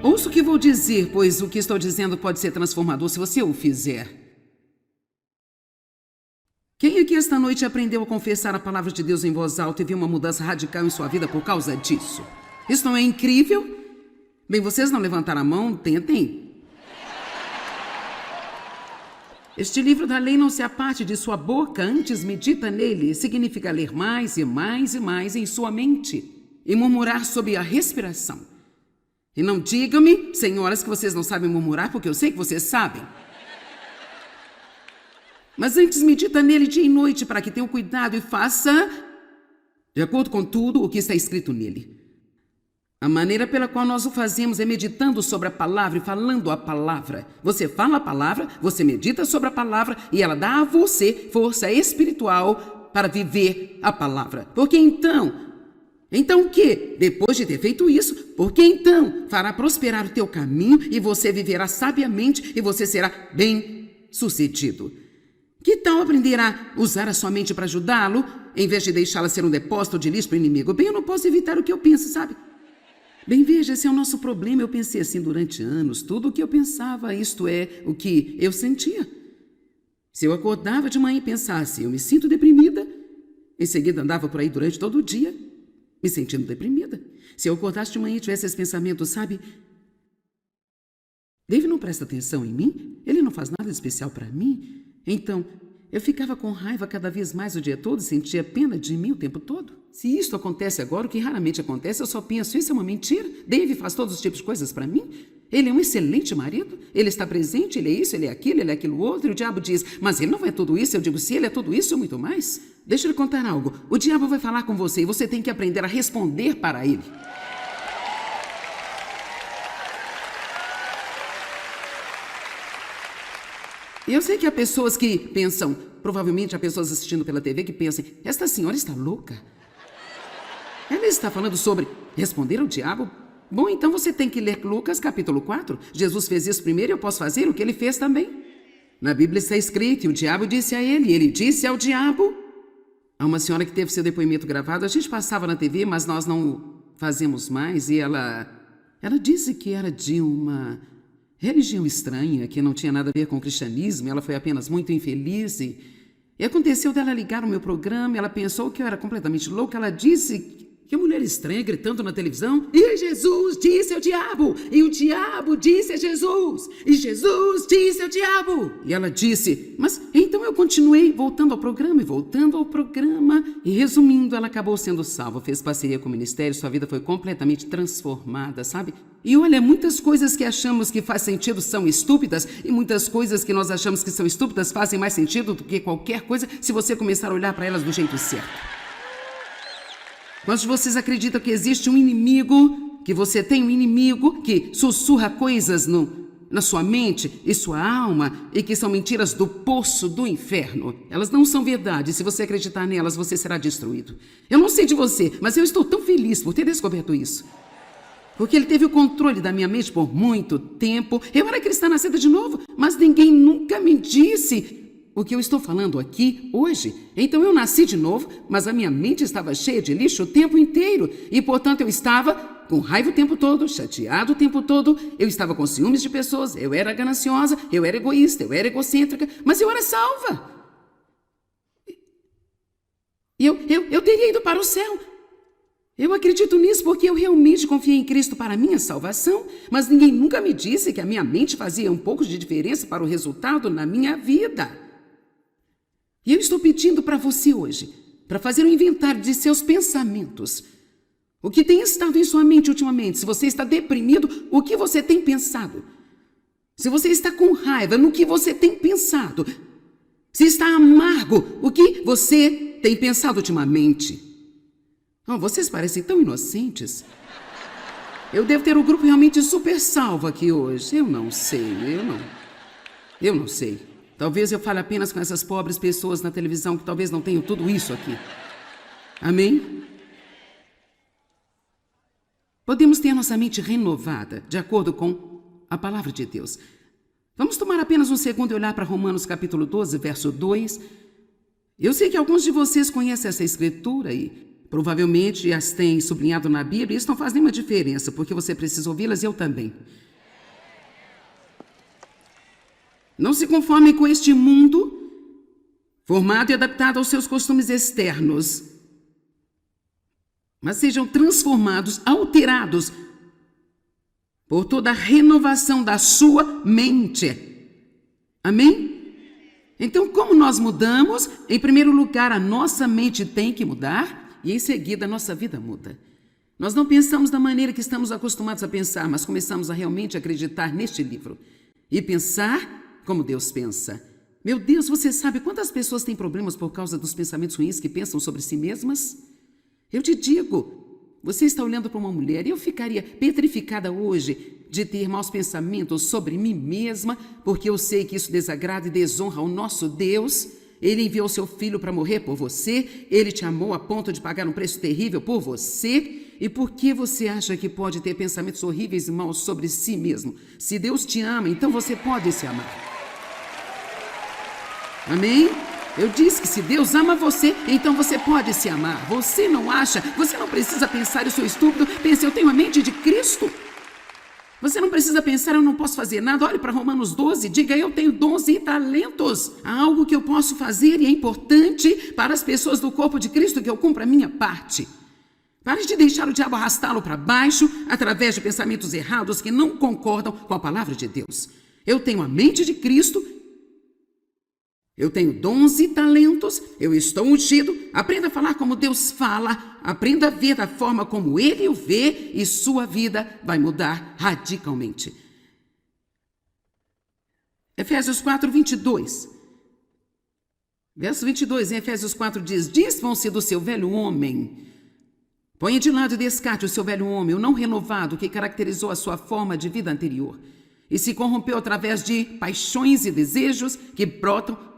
Ouça o que vou dizer, pois o que estou dizendo pode ser transformador se você o fizer. Quem aqui esta noite aprendeu a confessar a palavra de Deus em voz alta e viu uma mudança radical em sua vida por causa disso? Isso não é incrível? Bem, vocês não levantaram a mão, tentem. Este livro da lei não se aparte de sua boca, antes medita nele. Significa ler mais e mais e mais em sua mente e murmurar sobre a respiração. E não digam-me, senhoras, que vocês não sabem murmurar, porque eu sei que vocês sabem. Mas antes medita nele dia e noite para que tenham cuidado e faça de acordo com tudo o que está escrito nele. A maneira pela qual nós o fazemos é meditando sobre a palavra e falando a palavra. Você fala a palavra, você medita sobre a palavra e ela dá a você força espiritual para viver a palavra. Porque então o quê? Depois de ter feito isso, porque então fará prosperar o teu caminho e você viverá sabiamente e você será bem-sucedido. Que tal aprender a usar a sua mente para ajudá-lo, em vez de deixá-la ser um depósito de lixo para o inimigo? Bem, eu não posso evitar o que eu penso, sabe? Bem, veja, esse é o nosso problema. Eu pensei assim durante anos. Tudo o que eu pensava, isto é, o que eu sentia. Se eu acordava de manhã e pensasse, eu me sinto deprimida, em seguida andava por aí durante todo o dia, me sentindo deprimida. Se eu acordasse de manhã e tivesse esse pensamento, sabe? Dave não presta atenção em mim? Ele não faz nada especial para mim? Então, eu ficava com raiva cada vez mais o dia todo e sentia pena de mim o tempo todo. Se isto acontece agora, o que raramente acontece, eu só penso, isso é uma mentira. Dave faz todos os tipos de coisas para mim. Ele é um excelente marido, ele está presente, ele é isso, ele é aquilo outro. E o diabo diz, mas ele não é tudo isso. Eu digo, se ele é tudo isso, muito mais. Deixa eu lhe contar algo. O diabo vai falar com você e você tem que aprender a responder para ele. E eu sei que há pessoas que pensam, provavelmente há pessoas assistindo pela TV que pensam, esta senhora está louca. Ela está falando sobre responder ao diabo? Bom, então você tem que ler Lucas capítulo 4. Jesus fez isso primeiro e eu posso fazer o que ele fez também. Na Bíblia está escrito, e o diabo disse a ele, e ele disse ao diabo. Há uma senhora que teve seu depoimento gravado, a gente passava na TV, mas nós não fazemos mais, e ela disse que era de uma religião estranha, que não tinha nada a ver com o cristianismo, ela foi apenas muito infeliz e aconteceu dela ligar o meu programa, ela pensou que eu era completamente louca, ela disse que mulher estranha gritando na televisão, e Jesus disse ao diabo, e o diabo disse a Jesus, e Jesus disse ao diabo. E ela disse, mas então eu continuei voltando ao programa, e resumindo, ela acabou sendo salva, fez parceria com o ministério, sua vida foi completamente transformada, sabe? E olha, muitas coisas que achamos que faz sentido são estúpidas, e muitas coisas que nós achamos que são estúpidas fazem mais sentido do que qualquer coisa se você começar a olhar para elas do jeito certo. Quantos de vocês acreditam que existe um inimigo, que você tem um inimigo que sussurra coisas na sua mente e sua alma e que são mentiras do poço do inferno? Elas não são verdade. Se você acreditar nelas, você será destruído. Eu não sei de você, mas eu estou tão feliz por ter descoberto isso. Porque ele teve o controle da minha mente por muito tempo. Eu era cristã nascida de novo, mas ninguém nunca me disse o que eu estou falando aqui hoje. Então eu nasci de novo, mas a minha mente estava cheia de lixo o tempo inteiro. E, portanto, eu estava com raiva o tempo todo, chateado o tempo todo. Eu estava com ciúmes de pessoas, eu era gananciosa, eu era egoísta, eu era egocêntrica, mas eu era salva. E eu teria ido para o céu. Eu acredito nisso porque eu realmente confiei em Cristo para a minha salvação, mas ninguém nunca me disse que a minha mente fazia um pouco de diferença para o resultado na minha vida. E eu estou pedindo para você hoje, para fazer um inventário de seus pensamentos. O que tem estado em sua mente ultimamente? Se você está deprimido, o que você tem pensado? Se você está com raiva, no que você tem pensado? Se está amargo, o que você tem pensado ultimamente? Oh, vocês parecem tão inocentes. Eu devo ter um grupo realmente super salvo aqui hoje. Eu não sei. Talvez eu fale apenas com essas pobres pessoas na televisão que talvez não tenham tudo isso aqui. Amém? Podemos ter nossa mente renovada, de acordo com a palavra de Deus. Vamos tomar apenas um segundo e olhar para Romanos capítulo 12, verso 2. Eu sei que alguns de vocês conhecem essa escritura e provavelmente as tem sublinhado na Bíblia, isso não faz nenhuma diferença, porque você precisa ouvi-las e eu também. Não se conformem com este mundo formado e adaptado aos seus costumes externos, mas sejam transformados, alterados por toda a renovação da sua mente. Amém? Então, como nós mudamos? Em primeiro lugar, a nossa mente tem que mudar e em seguida a nossa vida muda. Nós não pensamos da maneira que estamos acostumados a pensar, mas começamos a realmente acreditar neste livro e pensar como Deus pensa. Meu Deus, você sabe quantas pessoas têm problemas por causa dos pensamentos ruins que pensam sobre si mesmas? Eu te digo, você está olhando para uma mulher e eu ficaria petrificada hoje de ter maus pensamentos sobre mim mesma, porque eu sei que isso desagrada e desonra o nosso Deus. Ele enviou seu filho para morrer por você, ele te amou a ponto de pagar um preço terrível por você. E por que você acha que pode ter pensamentos horríveis e maus sobre si mesmo? Se Deus te ama, então você pode se amar. Amém? Eu disse que se Deus ama você, então você pode se amar. Você não acha? Você não precisa pensar, eu sou estúpido. Pense, eu tenho a mente de Cristo. Você não precisa pensar, eu não posso fazer nada. Olhe para Romanos 12, diga, eu tenho dons e talentos. Há algo que eu posso fazer e é importante para as pessoas do corpo de Cristo que eu cumpra a minha parte. Pare de deixar o diabo arrastá-lo para baixo através de pensamentos errados que não concordam com a palavra de Deus. Eu tenho a mente de Cristo. Eu tenho dons e talentos, eu estou ungido. Aprenda a falar como Deus fala, aprenda a ver da forma como Ele o vê e sua vida vai mudar radicalmente. Efésios 4, 22. Verso 22 em Efésios 4 diz, desvam-se do seu velho homem. Ponha de lado e descarte o seu velho homem, o não renovado que caracterizou a sua forma de vida anterior e se corrompeu através de paixões e desejos que brotam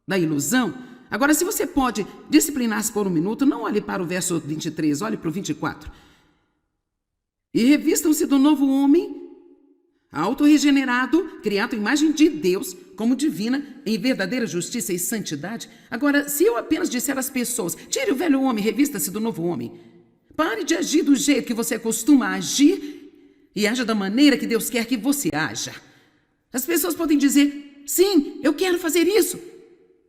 da ilusão. Agora, se você pode disciplinar-se por um minuto, não olhe para o verso 23, olhe para o 24. E revistam-se do novo homem, auto-regenerado, criado à imagem de Deus, como divina, em verdadeira justiça e santidade. Agora, se eu apenas disser às pessoas, tire o velho homem, revista-se do novo homem. Pare de agir do jeito que você costuma agir e haja da maneira que Deus quer que você haja. As pessoas podem dizer, sim, eu quero fazer isso.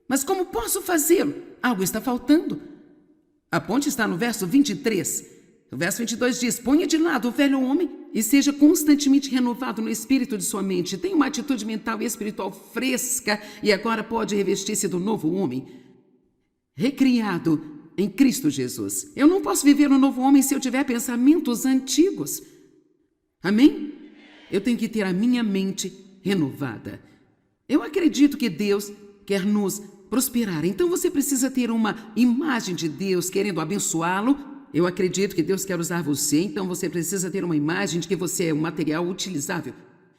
Mas como posso fazê-lo? Algo está faltando. A ponte está no verso 23. O verso 22 diz, ponha de lado o velho homem e seja constantemente renovado no espírito de sua mente. Tenha uma atitude mental e espiritual fresca e agora pode revestir-se do novo homem, recriado em Cristo Jesus. Eu não posso viver no novo homem se eu tiver pensamentos antigos. Amém? Eu tenho que ter a minha mente renovada. Eu acredito que Deus quer nos prosperar. Então você precisa ter uma imagem de Deus querendo abençoá-lo. Eu acredito que Deus quer usar você, então você precisa ter uma imagem de que você é um material utilizável.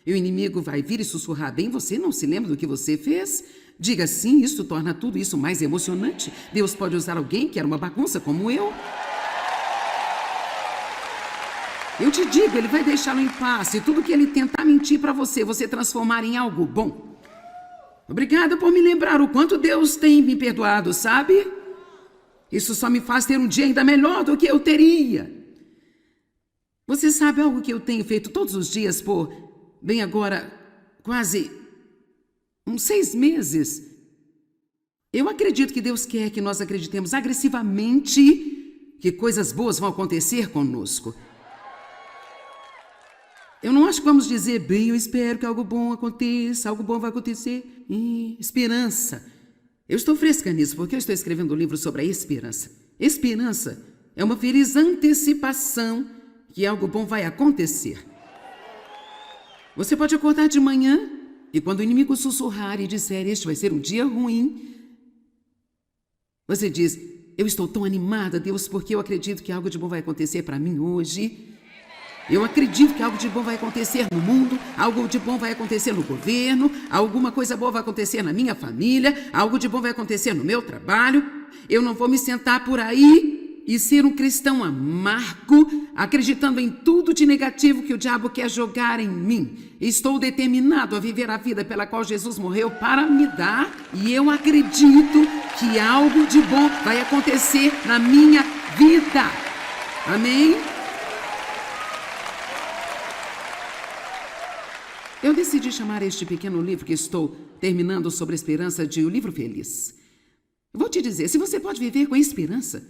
E o inimigo vai vir e sussurrar bem, você não se lembra do que você fez? Diga sim, isso torna tudo isso mais emocionante. Deus pode usar alguém que era uma bagunça como eu. Eu te digo, ele vai deixá-lo em paz. E tudo que ele tentar mentir para você, você transformar em algo bom. Obrigada por me lembrar o quanto Deus tem me perdoado, sabe? Isso só me faz ter um dia ainda melhor do que eu teria. Você sabe algo que eu tenho feito todos os dias por, bem agora, quase uns 6 meses? Eu acredito que Deus quer que nós acreditemos agressivamente que coisas boas vão acontecer conosco. Eu não acho que vamos dizer, bem, eu espero que algo bom aconteça, algo bom vai acontecer. Esperança. Eu estou fresca nisso, porque eu estou escrevendo um livro sobre a esperança. Esperança é uma feliz antecipação que algo bom vai acontecer. Você pode acordar de manhã e quando o inimigo sussurrar e disser, este vai ser um dia ruim, você diz, eu estou tão animada, Deus, porque eu acredito que algo de bom vai acontecer para mim hoje. Eu acredito que algo de bom vai acontecer no mundo, algo de bom vai acontecer no governo, alguma coisa boa vai acontecer na minha família, algo de bom vai acontecer no meu trabalho. Eu não vou me sentar por aí e ser um cristão amargo, acreditando em tudo de negativo que o diabo quer jogar em mim. Estou determinado a viver a vida pela qual Jesus morreu para me dar, e eu acredito que algo de bom vai acontecer na minha vida. Amém? Eu decidi chamar este pequeno livro que estou terminando sobre a esperança de O Livro Feliz. Vou te dizer, se você pode viver com a esperança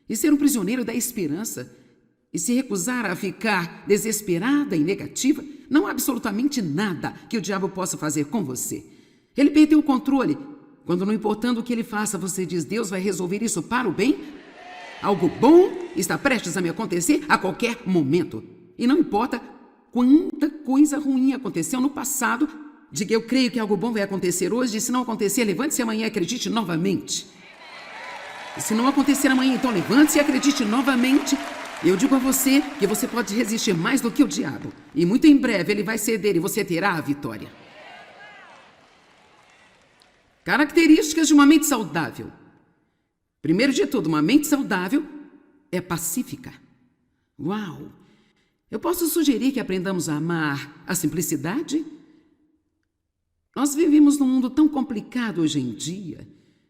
e ser um prisioneiro da esperança e se recusar a ficar desesperada e negativa, não há absolutamente nada que o diabo possa fazer com você. Ele perdeu o controle. Quando, não importando o que ele faça, você diz: Deus vai resolver isso para o bem. Algo bom está prestes a me acontecer a qualquer momento. E não importa quanta coisa ruim aconteceu no passado, diga: eu creio que algo bom vai acontecer hoje. E se não acontecer, levante-se amanhã e acredite novamente. E se não acontecer amanhã, então levante-se e acredite novamente. Eu digo a você que você pode resistir mais do que o diabo. E muito em breve ele vai ceder e você terá a vitória. Características de uma mente saudável. Primeiro de tudo, uma mente saudável é pacífica. Uau! Eu posso sugerir que aprendamos a amar a simplicidade? Nós vivemos num mundo tão complicado hoje em dia,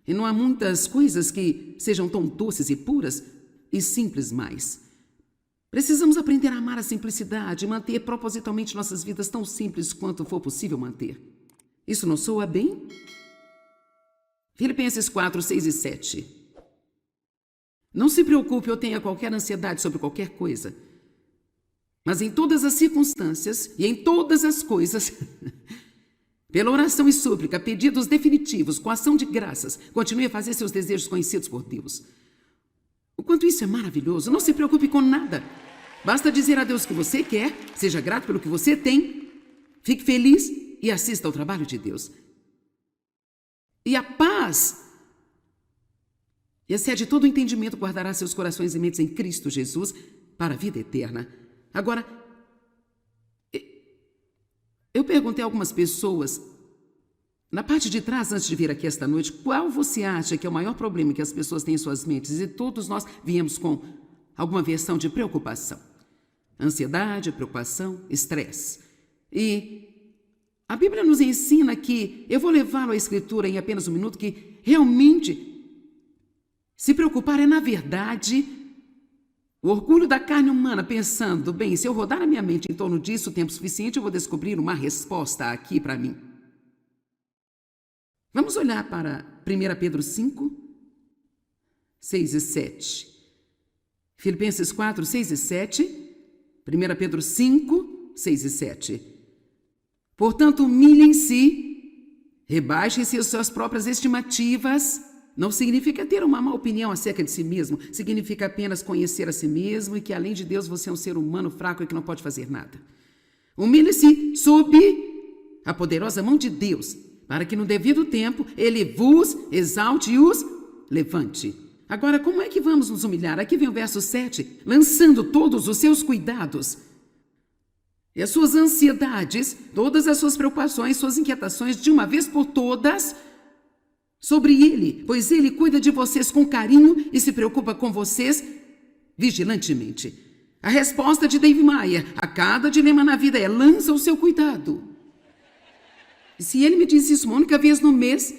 e não há muitas coisas que sejam tão doces e puras e simples mais. Precisamos aprender a amar a simplicidade e manter propositalmente nossas vidas tão simples quanto for possível manter. Isso não soa bem? Filipenses 4, 6 e 7. Não se preocupe ou tenha qualquer ansiedade sobre qualquer coisa, mas em todas as circunstâncias e em todas as coisas, pela oração e súplica, pedidos definitivos, com ação de graças, continue a fazer seus desejos conhecidos por Deus. O quanto isso é maravilhoso, não se preocupe com nada. Basta dizer a Deus o que você quer, seja grato pelo que você tem, fique feliz e assista ao trabalho de Deus. E a paz, e excede todo o entendimento, guardará seus corações e mentes em Cristo Jesus para a vida eterna. Agora, eu perguntei a algumas pessoas, na parte de trás, antes de vir aqui esta noite, qual você acha que é o maior problema que as pessoas têm em suas mentes? E todos nós viemos com alguma versão de preocupação. Ansiedade, preocupação, estresse. E a Bíblia nos ensina que, eu vou levá-lo à Escritura em apenas um minuto, que realmente se preocupar é, na verdade, o orgulho da carne humana, pensando: bem, se eu rodar a minha mente em torno disso o tempo suficiente, eu vou descobrir uma resposta aqui para mim. Vamos olhar para 1 Pedro 5, 6 e 7. Filipenses 4, 6 e 7. 1 Pedro 5, 6 e 7. Portanto, humilhem-se, rebaixem-se as suas próprias estimativas. Não significa ter uma má opinião acerca de si mesmo. Significa apenas conhecer a si mesmo e que, além de Deus, você é um ser humano fraco e que não pode fazer nada. Humilhe-se sob a poderosa mão de Deus, para que no devido tempo Ele vos exalte e os levante. Agora, como é que vamos nos humilhar? Aqui vem o verso 7. Lançando todos os seus cuidados e as suas ansiedades, todas as suas preocupações, suas inquietações, de uma vez por todas, sobre Ele, pois Ele cuida de vocês com carinho e se preocupa com vocês vigilantemente. A resposta de Dave Maia a cada dilema na vida é: lança o seu cuidado. E se ele me disse isso uma única vez no mês,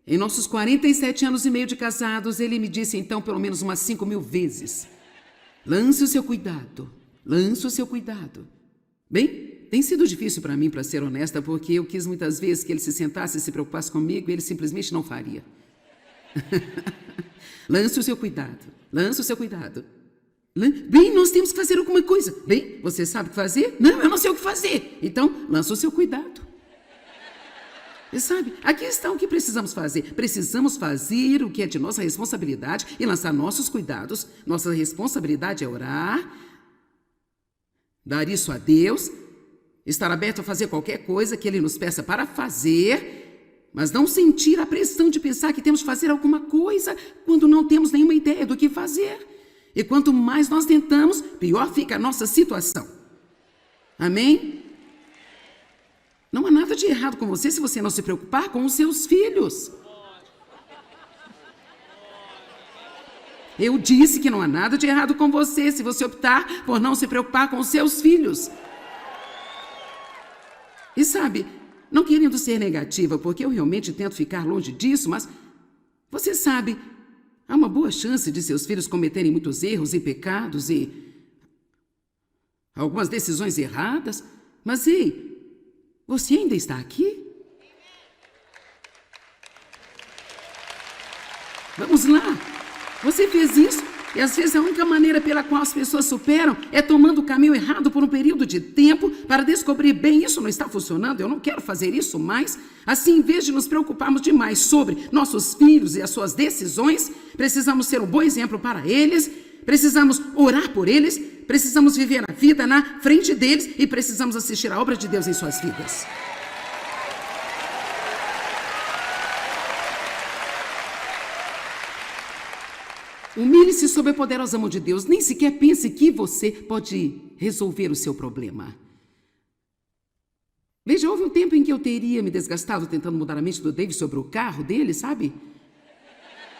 em nossos 47 anos e meio de casados, ele me disse então pelo menos umas 5.000 vezes: lance o seu cuidado, lance o seu cuidado. Bem, tem sido difícil para mim, para ser honesta, porque eu quis muitas vezes que ele se sentasse e se preocupasse comigo e ele simplesmente não faria. Lance o seu cuidado, lance o seu cuidado. Bem, nós temos que fazer alguma coisa. Bem, você sabe o que fazer? Não, eu não sei o que fazer. Então, lança o seu cuidado. E sabe, aqui está o que precisamos fazer. Precisamos fazer o que é de nossa responsabilidade e lançar nossos cuidados. Nossa responsabilidade é orar, dar isso a Deus, estar aberto a fazer qualquer coisa que Ele nos peça para fazer, mas não sentir a pressão de pensar que temos que fazer alguma coisa quando não temos nenhuma ideia do que fazer. E quanto mais nós tentamos, pior fica a nossa situação. Amém? Não há nada de errado com você se você não se preocupar com os seus filhos. Eu disse que não há nada de errado com você se você optar por não se preocupar com os seus filhos. E sabe, não querendo ser negativa, porque eu realmente tento ficar longe disso, mas você sabe, Há uma boa chance de seus filhos cometerem muitos erros e pecados e algumas decisões erradas. Mas ei, você ainda está aqui? Vamos lá. Você fez isso e às vezes a única maneira pela qual as pessoas superam é tomando o caminho errado por um período de tempo para descobrir bem, isso não está funcionando, eu não quero fazer isso mais. Assim, em vez de nos preocuparmos demais sobre nossos filhos e as suas decisões, precisamos ser um bom exemplo para eles, precisamos orar por eles, precisamos viver a vida na frente deles e precisamos assistir à obra de Deus em suas vidas. Humilhe-se sob a poderosa mão de Deus. Nem sequer pense que você pode resolver o seu problema. Veja, houve um tempo em que eu teria me desgastado tentando mudar a mente do David sobre o carro dele, sabe?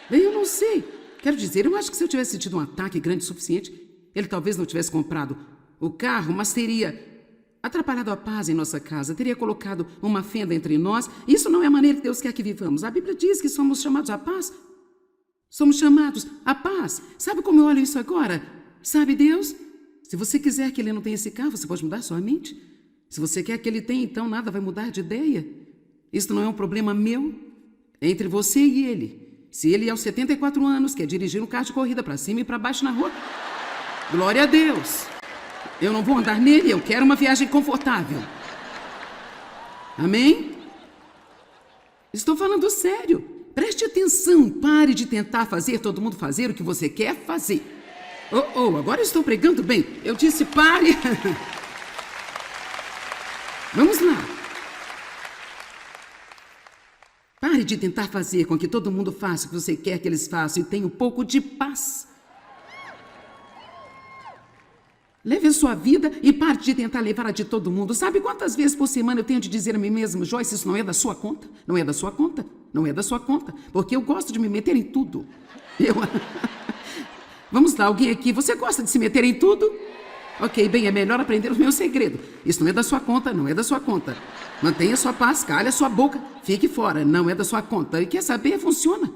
Bem, eu não sei. Quero dizer, eu acho que se eu tivesse tido um ataque grande o suficiente, ele talvez não tivesse comprado o carro, mas teria atrapalhado a paz em nossa casa, teria colocado uma fenda entre nós. Isso não é a maneira que Deus quer que vivamos. A Bíblia diz que somos chamados à paz. Somos chamados à paz. Sabe como eu olho isso agora? Sabe, Deus? Se você quiser que ele não tenha esse carro, você pode mudar sua mente. Se você quer que ele tenha, então nada vai mudar de ideia. Isso não é um problema meu. É entre você e ele. Se ele, aos 74 anos, quer dirigir um carro de corrida para cima e para baixo na rua, glória a Deus. Eu não vou andar nele, eu quero uma viagem confortável. Amém? Estou falando sério. Preste atenção, pare de tentar fazer todo mundo fazer o que você quer fazer. Agora estou pregando bem. Eu disse pare. Vamos lá. Pare de tentar fazer com que todo mundo faça o que você quer que eles façam e tenha um pouco de paz. Leve a sua vida e pare de tentar levar a de todo mundo. Sabe quantas vezes por semana eu tenho de dizer a mim mesmo, Joyce, isso não é da sua conta, não é da sua conta, não é da sua conta, porque eu gosto de me meter em tudo. Vamos lá, alguém aqui, você gosta de se meter em tudo? Ok, bem, é melhor aprender o meu segredo. Isso não é da sua conta, não é da sua conta. Mantenha sua paz, calhe a sua boca, fique fora, não é da sua conta. E quer saber? Funciona.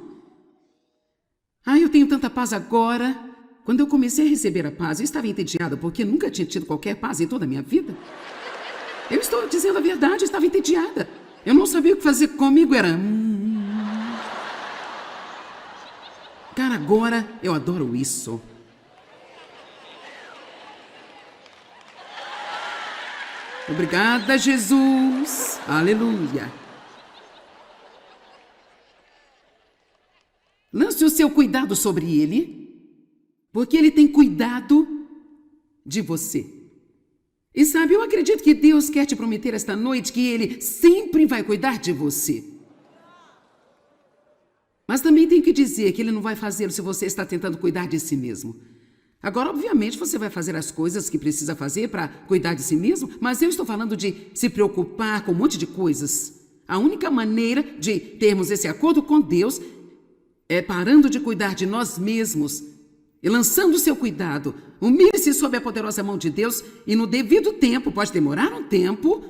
Eu tenho tanta paz agora. Quando eu comecei a receber a paz, eu estava entediada, porque nunca tinha tido qualquer paz em toda a minha vida. Eu estou dizendo a verdade, eu estava entediada. Eu não sabia o que fazer comigo, era... Cara, agora eu adoro isso. Obrigada, Jesus. Aleluia. Lance o seu cuidado sobre ele, porque ele tem cuidado de você. E sabe, eu acredito que Deus quer te prometer esta noite que ele sempre vai cuidar de você. Mas também tem que dizer que ele não vai fazê-lo se você está tentando cuidar de si mesmo. Agora, obviamente, você vai fazer as coisas que precisa fazer para cuidar de si mesmo, mas eu estou falando de se preocupar com um monte de coisas. A única maneira de termos esse acordo com Deus é parando de cuidar de nós mesmos e lançando o seu cuidado. Humilhe-se sob a poderosa mão de Deus e no devido tempo, pode demorar um tempo.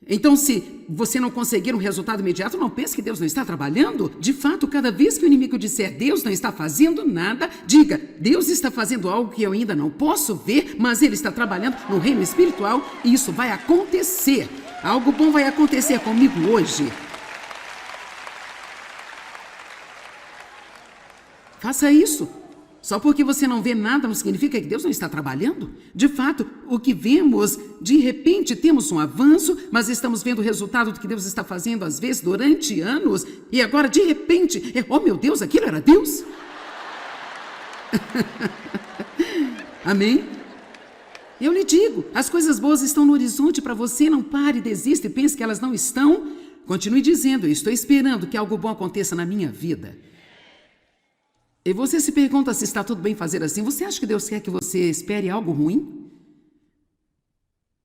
Então, se você não conseguir um resultado imediato, não pense que Deus não está trabalhando. De fato, cada vez que o inimigo disser Deus não está fazendo nada, diga, Deus está fazendo algo que eu ainda não posso ver, mas Ele está trabalhando no reino espiritual e isso vai acontecer. Algo bom vai acontecer comigo hoje. Faça isso. Só porque você não vê nada não significa que Deus não está trabalhando. De fato, o que vemos, de repente temos um avanço, mas estamos vendo o resultado do que Deus está fazendo, às vezes, durante anos, e agora, de repente, oh meu Deus, aquilo era Deus? Amém? Eu lhe digo, as coisas boas estão no horizonte para você, não pare, desista e pense que elas não estão. Continue dizendo, eu estou esperando que algo bom aconteça na minha vida. E você se pergunta se está tudo bem fazer assim. Você acha que Deus quer que você espere algo ruim?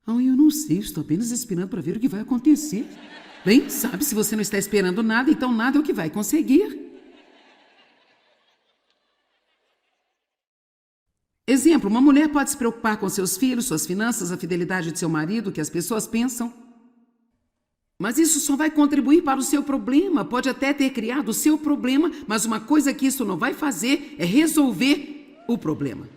Eu não sei, estou apenas esperando para ver o que vai acontecer. Bem, sabe, se você não está esperando nada, então nada é o que vai conseguir. Exemplo, uma mulher pode se preocupar com seus filhos, suas finanças, a fidelidade de seu marido, o que as pessoas pensam. Mas isso só vai contribuir para o seu problema. Pode até ter criado o seu problema, mas uma coisa que isso não vai fazer é resolver o problema.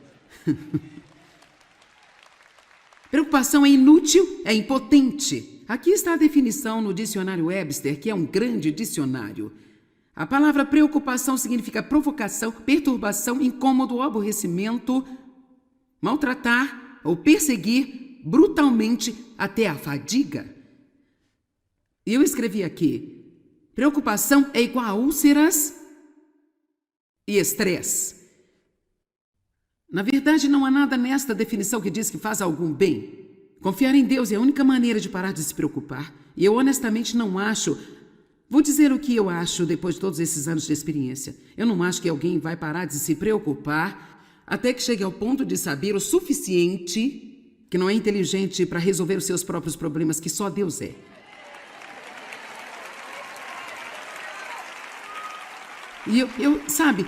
Preocupação é inútil, é impotente. Aqui está a definição no dicionário Webster, que é um grande dicionário. A palavra preocupação significa provocação, perturbação, incômodo ou aborrecimento, maltratar ou perseguir brutalmente até a fadiga. E eu escrevi aqui, preocupação é igual a úlceras e estresse. Na verdade, não há nada nesta definição que diz que faz algum bem. Confiar em Deus é a única maneira de parar de se preocupar. E eu honestamente não acho... Vou dizer o que eu acho depois de todos esses anos de experiência. Eu não acho que alguém vai parar de se preocupar até que chegue ao ponto de saber o suficiente que não é inteligente para resolver os seus próprios problemas, que só Deus é. E sabe,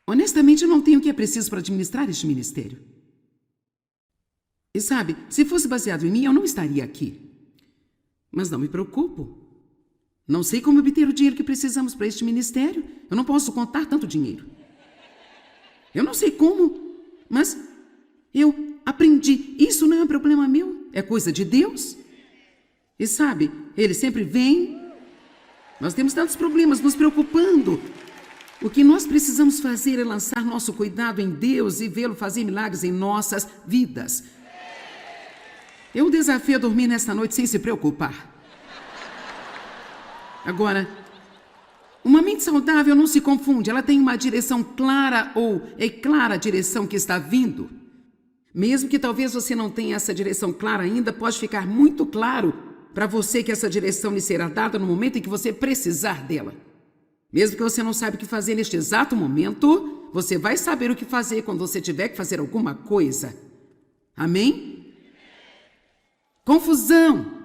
honestamente eu não tenho o que é preciso para administrar este ministério. E sabe, se fosse baseado em mim, eu não estaria aqui. Mas não me preocupo. Não sei como obter o dinheiro que precisamos para este ministério. Eu não posso contar tanto dinheiro. Eu não sei como, mas eu aprendi. Isso não é um problema meu, é coisa de Deus. E sabe, Ele sempre vem. Nós temos tantos problemas nos preocupando. O que nós precisamos fazer é lançar nosso cuidado em Deus e vê-lo fazer milagres em nossas vidas. Eu o desafio a dormir nesta noite sem se preocupar. Agora, uma mente saudável não se confunde. Ela tem uma direção clara ou é clara a direção que está vindo. Mesmo que talvez você não tenha essa direção clara ainda, pode ficar muito claro para você que essa direção lhe será dada no momento em que você precisar dela. Mesmo que você não saiba o que fazer neste exato momento, você vai saber o que fazer quando você tiver que fazer alguma coisa. Amém? Confusão.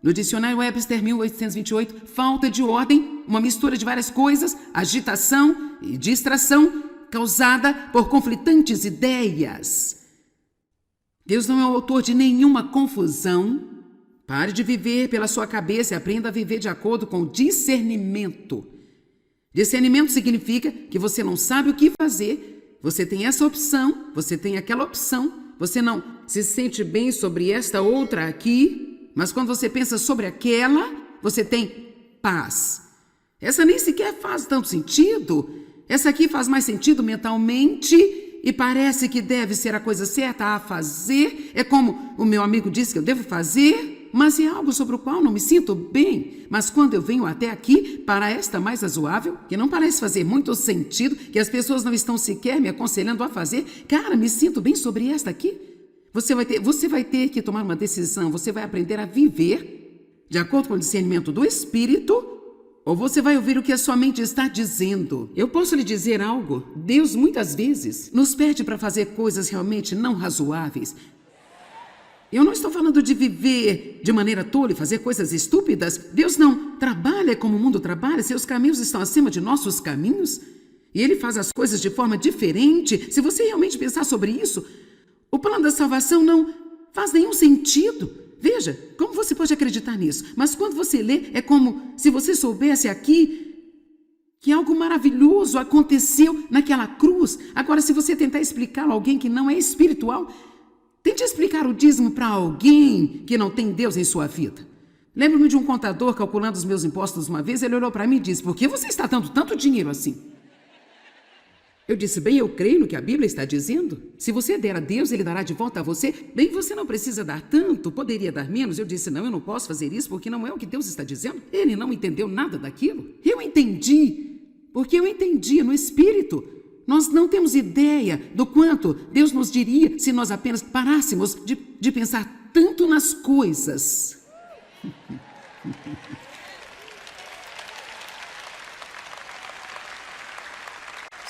No dicionário Webster 1828, falta de ordem, uma mistura de várias coisas, agitação e distração causada por conflitantes ideias. Deus não é o autor de nenhuma confusão. Pare de viver pela sua cabeça e aprenda a viver de acordo com discernimento. Discernimento significa que você não sabe o que fazer, você tem essa opção, você tem aquela opção, você não se sente bem sobre esta outra aqui, mas quando você pensa sobre aquela, você tem paz. Essa nem sequer faz tanto sentido. Essa aqui faz mais sentido mentalmente e parece que deve ser a coisa certa a fazer. É como o meu amigo disse que eu devo fazer, mas é algo sobre o qual não me sinto bem. Mas quando eu venho até aqui para esta mais razoável, que não parece fazer muito sentido, que as pessoas não estão sequer me aconselhando a fazer, cara, me sinto bem sobre esta aqui. Você vai ter que tomar uma decisão, você vai aprender a viver de acordo com o discernimento do Espírito, ou você vai ouvir o que a sua mente está dizendo. Eu posso lhe dizer algo? Deus muitas vezes nos pede para fazer coisas realmente não razoáveis. Eu não estou falando de viver de maneira tola e fazer coisas estúpidas. Deus não trabalha como o mundo trabalha, seus caminhos estão acima de nossos caminhos. E Ele faz as coisas de forma diferente. Se você realmente pensar sobre isso, o plano da salvação não faz nenhum sentido. Veja, como você pode acreditar nisso? Mas quando você lê, é como se você soubesse aqui que algo maravilhoso aconteceu naquela cruz. Agora, se você tentar explicar a alguém que não é espiritual, tente explicar o dízimo para alguém que não tem Deus em sua vida. Lembro-me de um contador calculando os meus impostos uma vez. Ele olhou para mim e disse: por que você está dando tanto dinheiro assim? Eu disse: bem, eu creio no que a Bíblia está dizendo. Se você der a Deus, Ele dará de volta a você. Bem, você não precisa dar tanto, poderia dar menos. Eu disse: não, eu não posso fazer isso porque não é o que Deus está dizendo. Ele não entendeu nada daquilo. Eu entendi, porque eu entendia no Espírito. Nós não temos ideia do quanto Deus nos diria se nós apenas parássemos de pensar tanto nas coisas.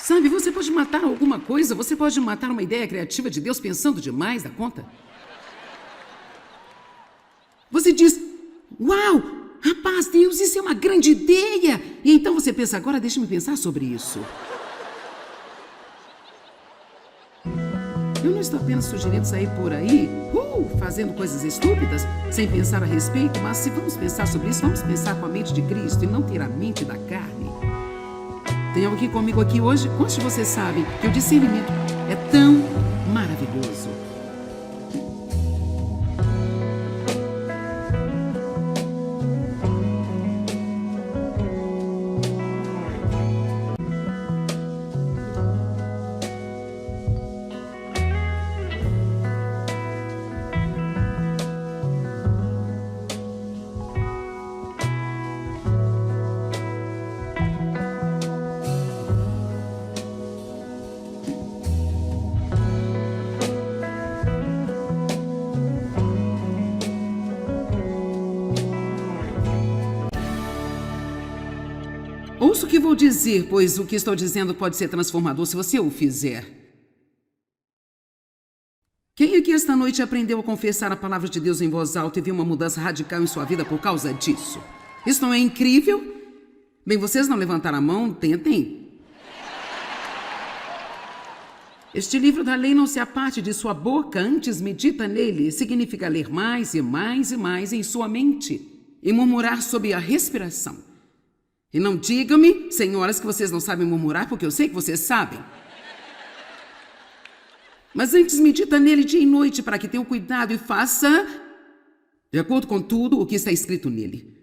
Sabe, você pode matar alguma coisa, você pode matar uma ideia criativa de Deus pensando demais da conta. Você diz: uau, rapaz, Deus, isso é uma grande ideia. E então você pensa: agora deixa-me pensar sobre isso. Eu não estou apenas sugerindo sair por aí ou fazendo coisas estúpidas, sem pensar a respeito, mas se vamos pensar sobre isso, vamos pensar com a mente de Cristo e não ter a mente da carne. Tem alguém comigo aqui hoje? Quantos de vocês sabem que o discernimento é tão maravilhoso? Ouça o que vou dizer, pois o que estou dizendo pode ser transformador se você o fizer. Quem aqui esta noite aprendeu a confessar a palavra de Deus em voz alta e viu uma mudança radical em sua vida por causa disso? Isso não é incrível? Bem, vocês não levantaram a mão, tentem. Este livro da lei não se aparte de sua boca, antes medita nele. Significa ler mais e mais e mais em sua mente e murmurar sob a respiração. E não digam-me, senhoras, que vocês não sabem murmurar, porque eu sei que vocês sabem. Mas antes medita nele dia e noite, para que tenham cuidado e faça de acordo com tudo o que está escrito nele.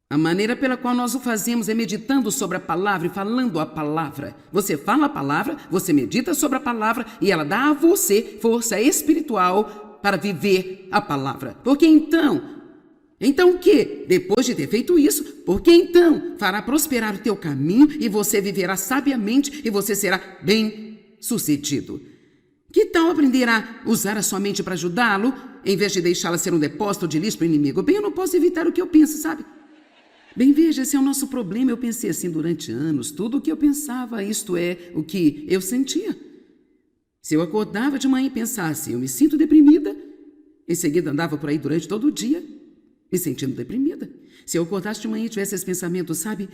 A maneira pela qual nós o fazemos é meditando sobre a palavra e falando a palavra. Você fala a palavra, você medita sobre a palavra e ela dá a você força espiritual para viver a palavra. Porque então o quê? Depois de ter feito isso, porque então fará prosperar o teu caminho e você viverá sabiamente e você será bem-sucedido. Que tal aprender a usar a sua mente para ajudá-lo, em vez de deixá-la ser um depósito de lixo para o inimigo? Bem, eu não posso evitar o que eu penso, sabe? Bem, veja, esse é o nosso problema. Eu pensei assim durante anos. Tudo o que eu pensava, isto é, o que eu sentia. Se eu acordava de manhã e pensasse, eu me sinto deprimida, em seguida andava por aí durante todo o dia, me sentindo deprimida. Se eu acordasse de manhã e tivesse esse pensamento, sabe?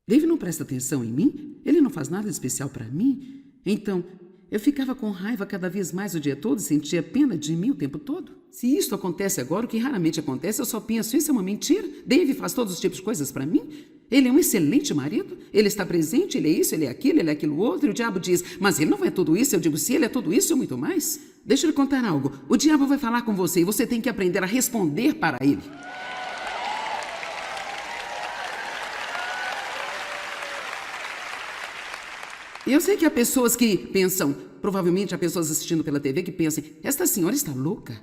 Dave não presta atenção em mim? Ele não faz nada de especial para mim? Então, eu ficava com raiva cada vez mais o dia todo e sentia pena de mim o tempo todo. Se isto acontece agora, o que raramente acontece, eu só penso, isso é uma mentira. Dave faz todos os tipos de coisas para mim. Ele é um excelente marido, ele está presente, ele é isso, ele é aquilo outro. E o diabo diz, mas ele não é tudo isso. Eu digo, se ele é tudo isso, muito mais. Deixa eu lhe contar algo. O diabo vai falar com você e você tem que aprender a responder para ele. E eu sei que há pessoas que pensam, provavelmente há pessoas assistindo pela TV que pensam, esta senhora está louca.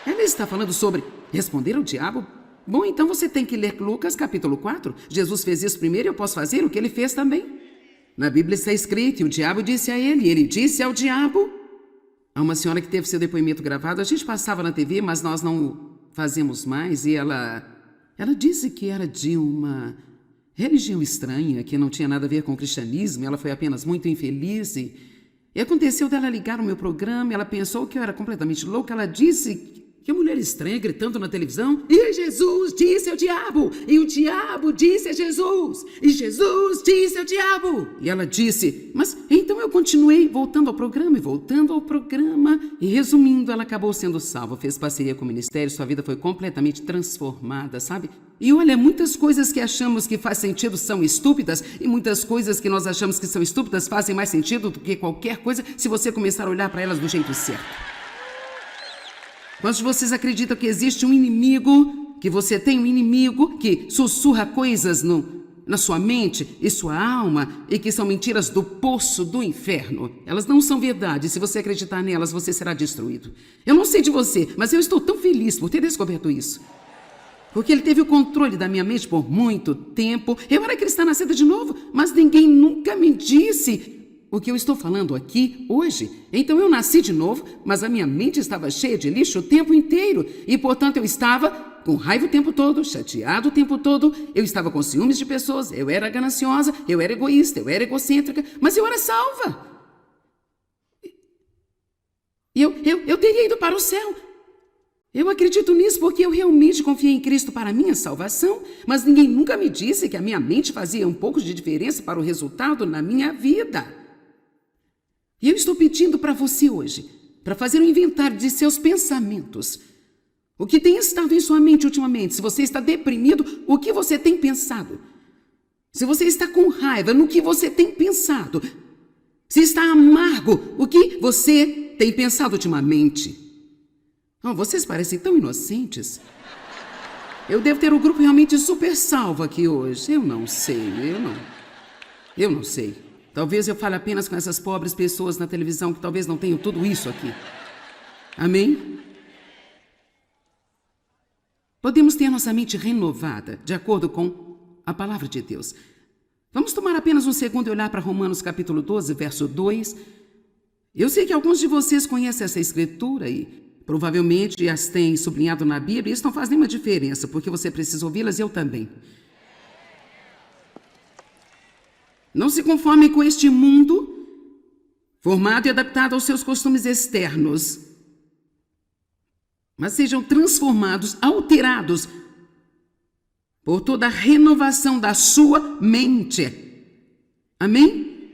Ela está falando sobre responder ao diabo? Bom, então você tem que ler Lucas capítulo 4. Jesus fez isso primeiro e eu posso fazer o que ele fez também. Na Bíblia está escrito, e o diabo disse a ele, e ele disse ao diabo. Há uma senhora que teve seu depoimento gravado, a gente passava na TV, mas nós não fazemos mais, e ela disse que era de uma religião estranha, que não tinha nada a ver com o cristianismo, ela foi apenas muito infeliz e aconteceu dela ligar o meu programa, ela pensou que eu era completamente louca, ela disse que mulher estranha gritando na televisão, e Jesus disse ao diabo, e o diabo disse a Jesus, e Jesus disse ao diabo. E ela disse, mas então eu continuei voltando ao programa, e resumindo, ela acabou sendo salva, fez parceria com o ministério, sua vida foi completamente transformada, sabe? E olha, muitas coisas que achamos que faz sentido são estúpidas, e muitas coisas que nós achamos que são estúpidas fazem mais sentido do que qualquer coisa se você começar a olhar para elas do jeito certo. Quantos de vocês acreditam que existe um inimigo, que você tem um inimigo que sussurra coisas na sua mente e sua alma e que são mentiras do poço do inferno? Elas não são verdade. Se você acreditar nelas, você será destruído. Eu não sei de você, mas eu estou tão feliz por ter descoberto isso. Porque ele teve o controle da minha mente por muito tempo. Eu era cristã nascida de novo, mas ninguém nunca me disse o que eu estou falando aqui hoje. Então eu nasci de novo, mas a minha mente estava cheia de lixo o tempo inteiro. E, portanto, eu estava com raiva o tempo todo, chateado o tempo todo. Eu estava com ciúmes de pessoas, eu era gananciosa, eu era egoísta, eu era egocêntrica, mas eu era salva. E eu teria ido para o céu. Eu acredito nisso porque eu realmente confiei em Cristo para a minha salvação, mas ninguém nunca me disse que a minha mente fazia um pouco de diferença para o resultado na minha vida. E eu estou pedindo para você hoje, para fazer um inventário de seus pensamentos. O que tem estado em sua mente ultimamente? Se você está deprimido, o que você tem pensado? Se você está com raiva, no que você tem pensado? Se está amargo, o que você tem pensado ultimamente? Oh, vocês parecem tão inocentes. Eu devo ter um grupo realmente super salvo aqui hoje. Eu não sei. Talvez eu fale apenas com essas pobres pessoas na televisão que talvez não tenham tudo isso aqui. Amém? Podemos ter nossa mente renovada, de acordo com a palavra de Deus. Vamos tomar apenas um segundo e olhar para Romanos capítulo 12, verso 2. Eu sei que alguns de vocês conhecem essa escritura e provavelmente as têm sublinhado na Bíblia. Isso não faz nenhuma diferença, porque você precisa ouvi-las e eu também. Não se conformem com este mundo, formado e adaptado aos seus costumes externos, mas sejam transformados, alterados por toda a renovação da sua mente. Amém?